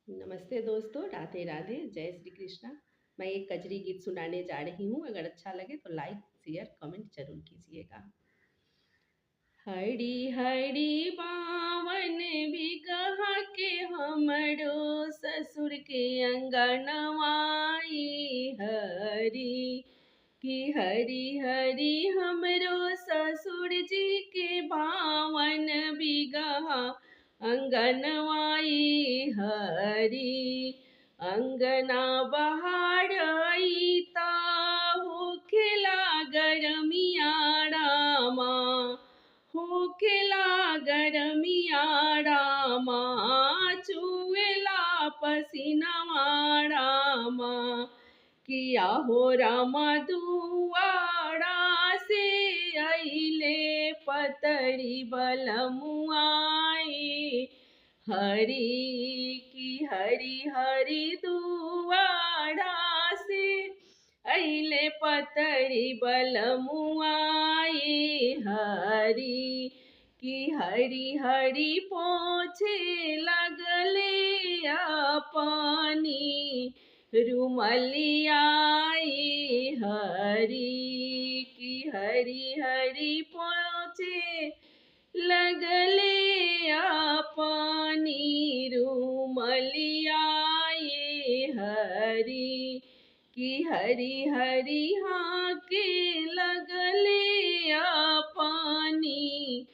नमस्ते दोस्तों, राधे राधे, जय श्री कृष्णा। मैं एक कजरी गीत सुनाने जा रही हूँ। अगर अच्छा लगे तो लाइक शेयर कमेंट जरूर कीजिएगा। हरी हरी बावन बिगहा के हमरो ससुर के अंगनवाई हरी कि हरी हरी हमरो ससुर जी के बावन बिगहा अंगनवाई हरी अंगना बहारई होखेला गरमिया रामा होखेला गरमिया रामा चुएला पसीनावा रामा किया हो रामा दुआरा से अइले पतरी बलमुआई हरी की हरी हरी दुआरा से अइले पतरी बलमुआई हरी की हरी हरी पोछे लगले पानी रुमलियाई हरी की हरी हरी पोछे लगले पानी रुमलियाई हरी कि हरी हरी हाँ के लगले पानी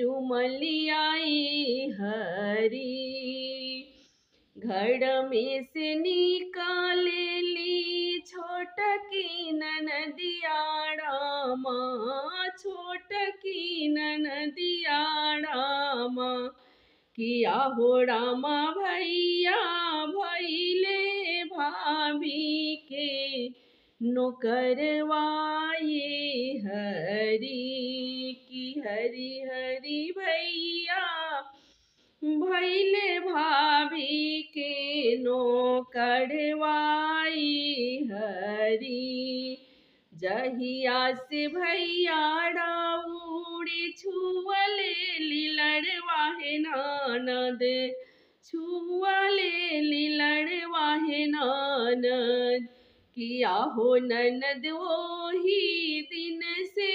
रुमलियाई हरी घर में से निकाले ली छोटकी ननदिया रामा छोटकी ननदिया रामा किया हो रामा भैया भैले भाभी के नौकरवाई हरी की हरी हरी भैया भैले भाभी के नौकरवाई हरी जहिया से भैया राउड़ी छुअले लिलड़वाहे ननद छुअले लिलड़वाहे ननद किया हो ननद वही दिन से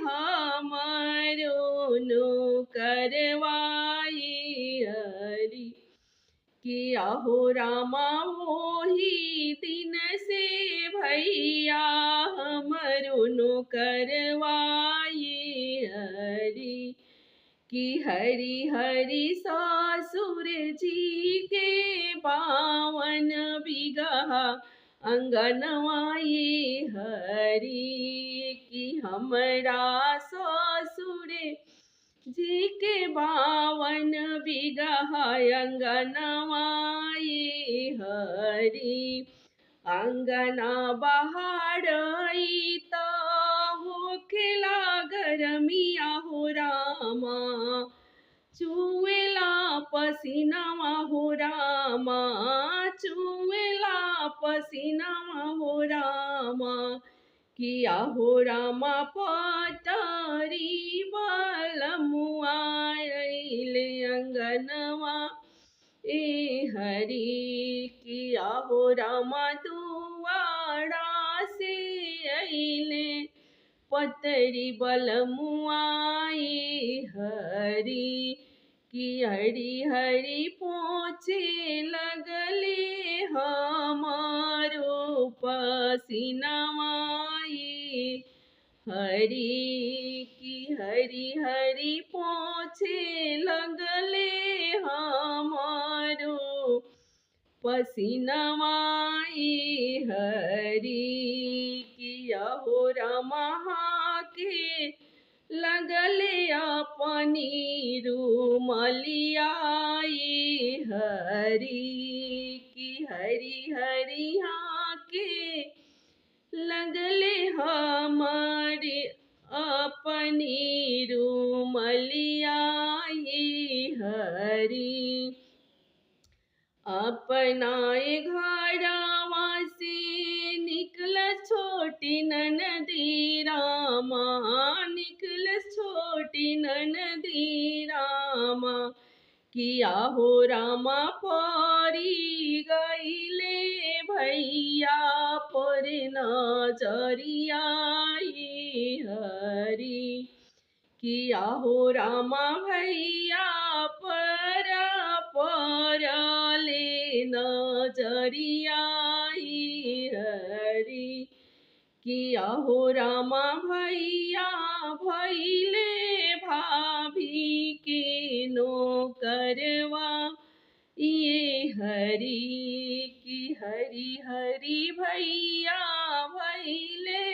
हमारो नौकरवाई हरी किया हो रामा वही दिन से भैया हमरो नौकरवाई हरी कि हरी हरी सासुर जी के बावन बिगहा अंगनवाई हरी कि हमरा ससुर जी के बावन बिगहा अंगनवाई हरी अंगना बहारई होखेला गरमिया हो रामा चुएला पसीनावा हो रामा चुएला पसीनावा हो रामा किया हो रामा पतरी बलमुआइले अंगनवा ए हरी किया हो रामा दुआरा से अइले पतरी बलमुआई हरी कि हरी हरी पोछे लगले हमारो पसीनावाई हरी की हरी हरी पोछे लगले हमारो पसीनावाई हरी किया हो रामा के लगले अपनी रुमलियाई हरी की हरी हरी हाँ के लगले हमारे अपनी रुमलियाई हरी अपनाए घरवा से निकल छोटी ननदी रामा निकल छोटी ननदी रामा किया हो रामा परी गईले भैया पर नजरिया हरी। किया हो रामा भैया पर ले नजरिया हरी। किया हो रामा भैया भैले भाभी के नौकरवा ये हरी। की हरी हरी भैया भैले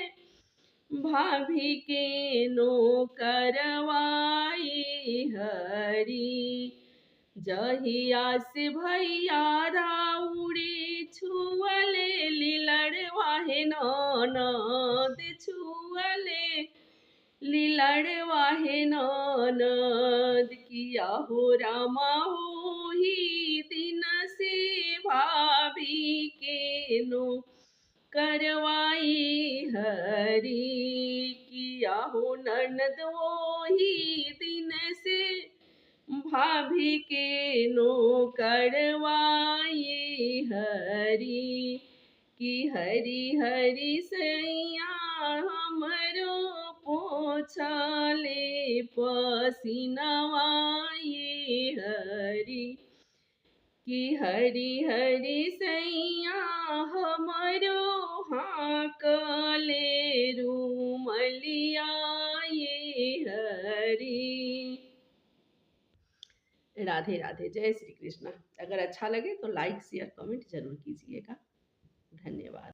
भाभी के नौकरवा ये हरी। जहिया से भैया राउड़ी छुअले लीलड़वा हे ननद छुअले लीलड़वा हे ननद। किया हो रामा हो ही दिन से भाभी के नो करवाई हरी। किया हो ननद वो ही दिन से भाभी के नो करवाई हरी। कि हरी हरी सैया हमरो पोछले पसीनवा ये हरी। कि हरी हरी सैया हमरो हाकले रूमलिया ये हरी। राधे राधे, जय श्री कृष्णा। अगर अच्छा लगे तो लाइक शेयर कमेंट जरूर कीजिएगा। धन्यवाद।